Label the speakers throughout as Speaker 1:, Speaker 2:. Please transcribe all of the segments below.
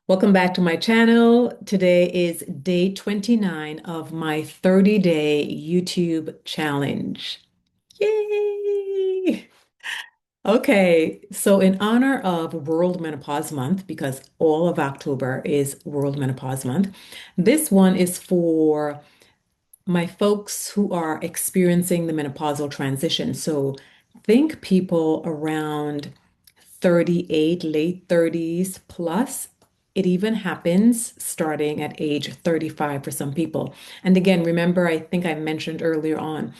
Speaker 1: Welcome back to my channel. Today is day 29 of my 30-day YouTube challenge. Yay! Okay, so in honor of World Menopause Month, because all of October is World Menopause Month, this one is for my folks who are experiencing the menopausal transition. So think people around 38, late 30s plus. It even happens starting at age 35 for some people. And again, remember, I think I mentioned earlier on,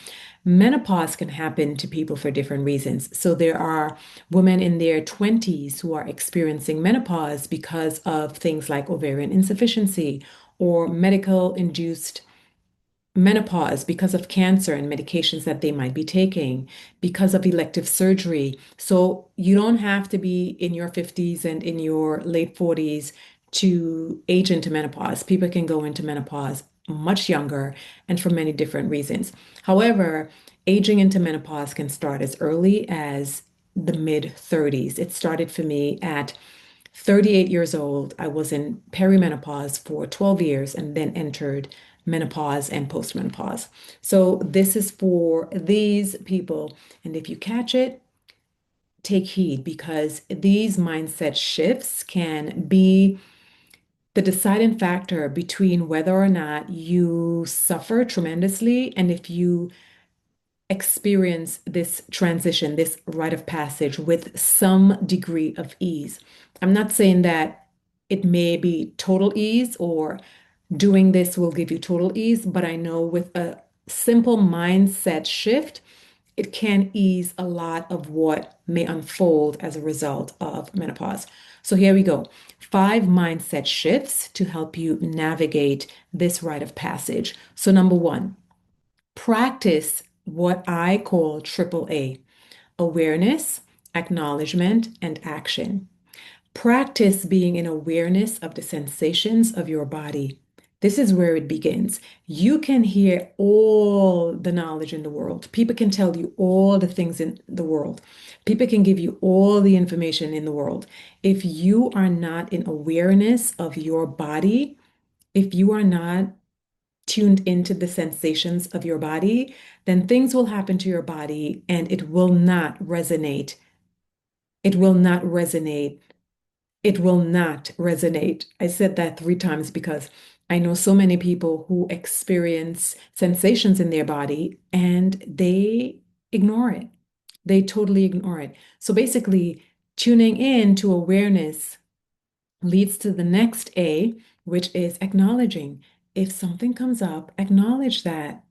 Speaker 1: menopause can happen to people for different reasons. So there are women in their 20s who are experiencing menopause because of things like ovarian insufficiency or medical induced menopause because of cancer and medications that they might be taking, because of elective surgery. So you don't have to be in your 50s and in your late 40s to age into menopause. People can go into menopause much younger and for many different reasons. However, aging into menopause can start as early as the mid 30s. It started for me at 38 years old. I was in perimenopause for 12 years and then entered menopause and postmenopause. So this is for these people. And if you catch it, take heed because these mindset shifts can be the deciding factor between whether or not you suffer tremendously and if you experience this transition, this rite of passage with some degree of ease. I'm not saying that it may be total ease or doing this will give you total ease, but I know with a simple mindset shift, it can ease a lot of what may unfold as a result of menopause. So here we go. 5 mindset shifts to help you navigate this rite of passage. So number one, practice what I call triple A: awareness, acknowledgement, and action. Practice being in awareness of the sensations of your body. This is where it begins. You can hear all the knowledge in the world. People can tell you all the things in the world. People can give you all the information in the world. If you are not in awareness of your body, if you are not tuned into the sensations of your body, then things will happen to your body and it will not resonate. It will not resonate. It will not resonate. I said that 3 times because I know so many people who experience sensations in their body and they ignore it. They totally ignore it. So basically, tuning in to awareness leads to the next A, which is acknowledging. If something comes up, acknowledge that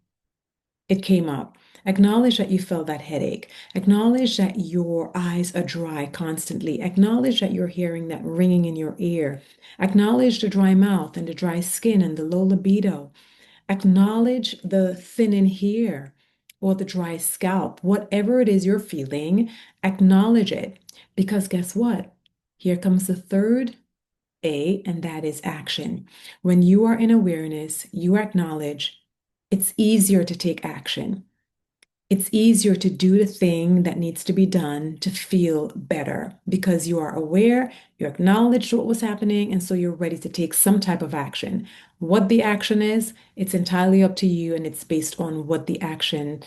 Speaker 1: it came up. Acknowledge that you felt that headache. Acknowledge that your eyes are dry constantly. Acknowledge that you're hearing that ringing in your ear. Acknowledge the dry mouth and the dry skin and the low libido. Acknowledge the thinning hair or the dry scalp. Whatever it is you're feeling, acknowledge it. Because guess what? Here comes the third A, and that is action. When you are in awareness, you acknowledge, it's easier to take action. It's easier to do the thing that needs to be done to feel better because you are aware, you acknowledged what was happening, and so you're ready to take some type of action. What the action is, it's entirely up to you, and it's based on what action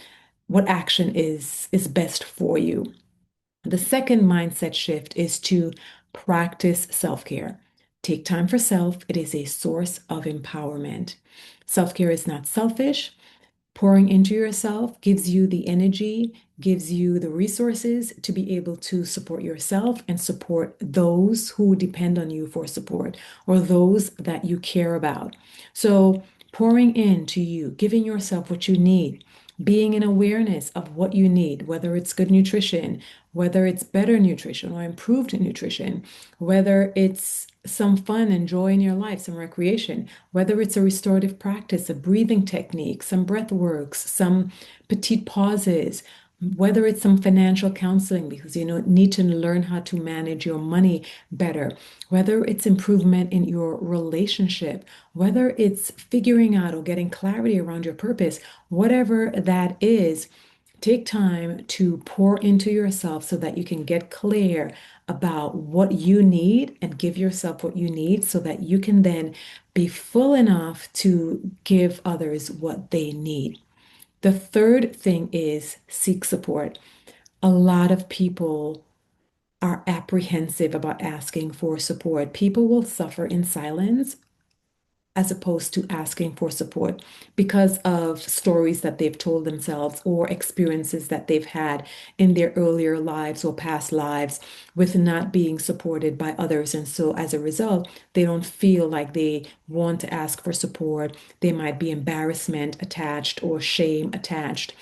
Speaker 1: is best for you. The second mindset shift is to practice self-care. Take time for self. It is a source of empowerment. Self-care is not selfish. Pouring into yourself gives you the energy, gives you the resources to be able to support yourself and support those who depend on you for support or those that you care about. So, pouring into you, giving yourself what you need, being in awareness of what you need, whether it's good nutrition, whether it's better nutrition or improved nutrition, whether it's some fun and joy in your life, some recreation, whether it's a restorative practice, a breathing technique, some breath works, some petite pauses, whether it's some financial counseling because you know need to learn how to manage your money better, whether it's improvement in your relationship, whether it's figuring out or getting clarity around your purpose, whatever that is, Take time to pour into yourself so that you can get clear about what you need and give yourself what you need so that you can then be full enough to give others what they need. The third thing is seek support. A lot of people are apprehensive about asking for support. People will suffer in silence as opposed to asking for support because of stories that they've told themselves or experiences that they've had in their earlier lives or past lives with not being supported by others. And so as a result, they don't feel like they want to ask for support. They might be embarrassment attached or shame attached,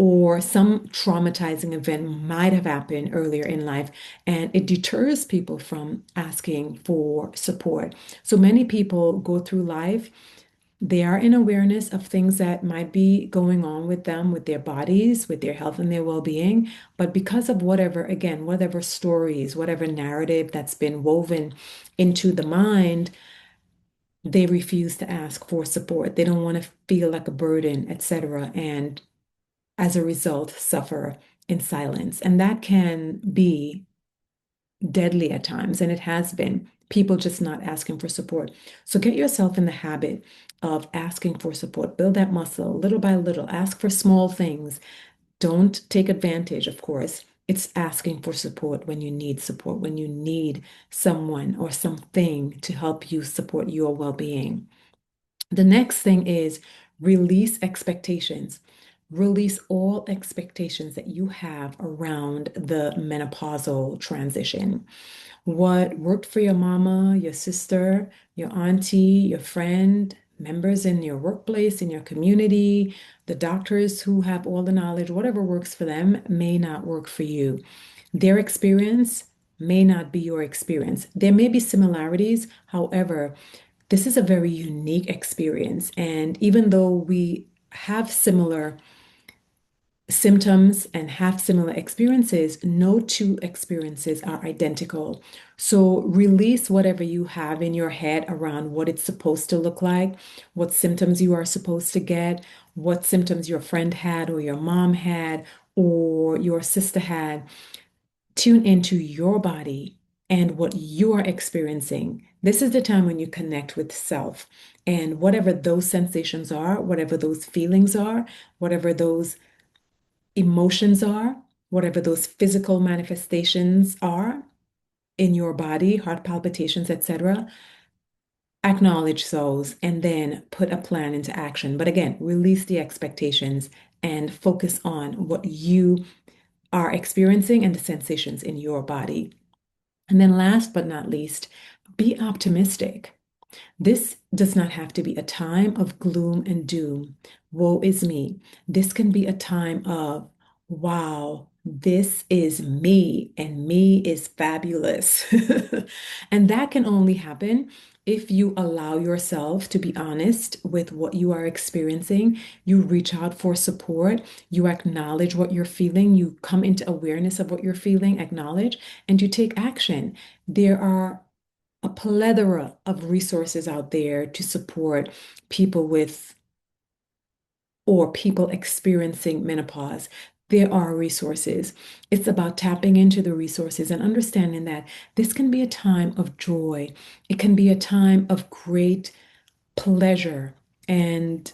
Speaker 1: or some traumatizing event might have happened earlier in life, and it deters people from asking for support. So many people go through life, they are in awareness of things that might be going on with them, with their bodies, with their health and their well-being. But because of whatever, again, whatever stories, whatever narrative that's been woven into the mind, they refuse to ask for support. They don't want to feel like a burden, etc. And as a result, suffer in silence. And that can be deadly at times, and it has been. People just not asking for support. So get yourself in the habit of asking for support. Build that muscle little by little. Ask for small things. Don't take advantage, of course. It's asking for support, when you need someone or something to help you support your well-being. The next thing is release expectations. Release all expectations that you have around the menopausal transition. What worked for your mama, your sister, your auntie, your friend, members in your workplace, in your community, the doctors who have all the knowledge, whatever works for them may not work for you. Their experience may not be your experience. There may be similarities. However, this is a very unique experience. And even though we have similar symptoms and have similar experiences, no two experiences are identical. So release whatever you have in your head around what it's supposed to look like, what symptoms you are supposed to get, what symptoms your friend had, or your mom had, or your sister had. Tune into your body and what you are experiencing. This is the time when you connect with self, and whatever those sensations are, whatever those feelings are, whatever those emotions are, whatever those physical manifestations are in your body, heart palpitations, etc., acknowledge those and then put a plan into action. But again, release the expectations and focus on what you are experiencing and the sensations in your body. And then last but not least, be optimistic. This does not have to be a time of gloom and doom. Woe is me. This can be a time of, wow, this is me, and me is fabulous. And that can only happen if you allow yourself to be honest with what you are experiencing. You reach out for support, you acknowledge what you're feeling, you come into awareness of what you're feeling, acknowledge, and you take action. There are a plethora of resources out there to support people with or people experiencing menopause. There are resources. It's about tapping into the resources and understanding that this can be a time of joy. It can be a time of great pleasure and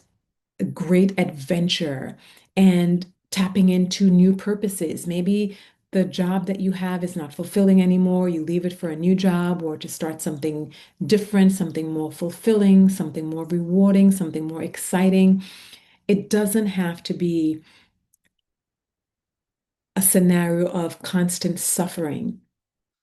Speaker 1: great adventure and tapping into new purposes. Maybe the job that you have is not fulfilling anymore. You leave it for a new job or to start something different, something more fulfilling, something more rewarding, something more exciting. It doesn't have to be a scenario of constant suffering.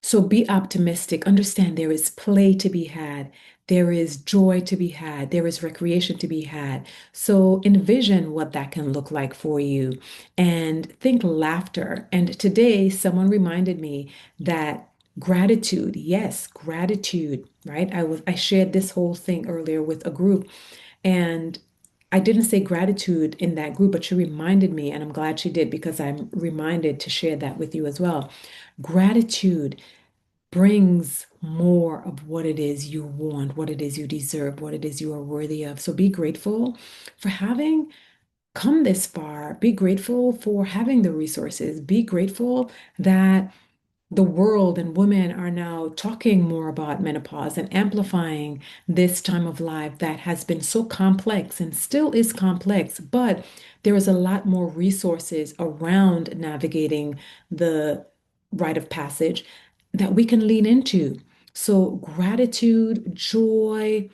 Speaker 1: So be optimistic. Understand there is play to be had. There is joy to be had. There is recreation to be had. So envision what that can look like for you and think laughter. And today, someone reminded me that gratitude, yes, gratitude, right? I shared this whole thing earlier with a group, and I didn't say gratitude in that group, but she reminded me, and I'm glad she did because I'm reminded to share that with you as well. Gratitude brings more of what it is you want, what it is you deserve, what it is you are worthy of. So be grateful for having come this far. Be grateful for having the resources. Be grateful that the world and women are now talking more about menopause and amplifying this time of life that has been so complex and still is complex, but there is a lot more resources around navigating the rite of passage that we can lean into. So, gratitude, joy,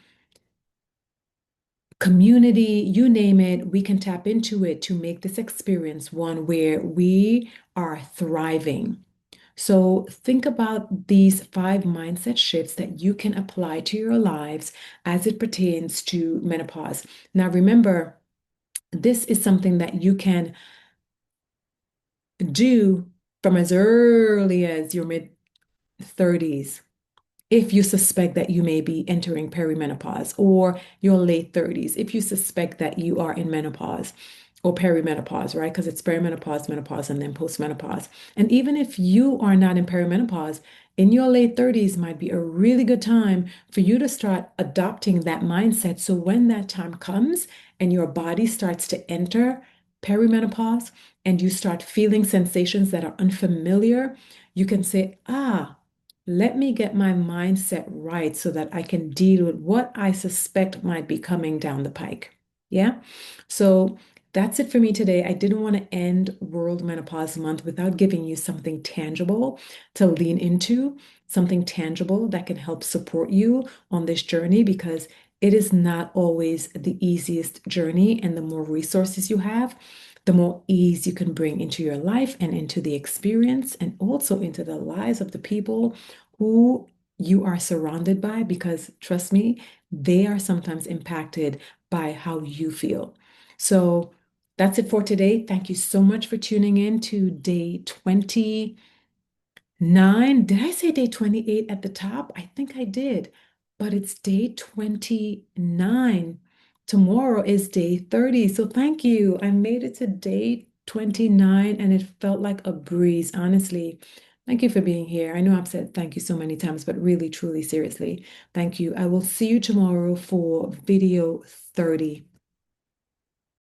Speaker 1: community, you name it, we can tap into it to make this experience one where we are thriving. So think about these five mindset shifts that you can apply to your lives as it pertains to menopause. Now, remember, this is something that you can do from as early as your mid 30s if you suspect that you may be entering perimenopause, or your late 30s if you suspect that you are in menopause or perimenopause, right? Because it's perimenopause, menopause, and then postmenopause. And even if you are not in perimenopause, in your late 30s might be a really good time for you to start adopting that mindset. So when that time comes and your body starts to enter perimenopause and you start feeling sensations that are unfamiliar, you can say, let me get my mindset right so that I can deal with what I suspect might be coming down the pike. Yeah. So that's it for me today. I didn't want to end World Menopause Month without giving you something tangible to lean into, something tangible that can help support you on this journey, because it is not always the easiest journey. And the more resources you have, the more ease you can bring into your life and into the experience and also into the lives of the people who you are surrounded by, because trust me, they are sometimes impacted by how you feel. So that's it for today. Thank you so much for tuning in to day 29. Did I say day 28 at the top? I think I did, but it's day 29. Tomorrow is day 30. So thank you. I made it to day 29 and it felt like a breeze, honestly. Thank you for being here. I know I've said thank you so many times, but really, truly, seriously, thank you. I will see you tomorrow for video 30.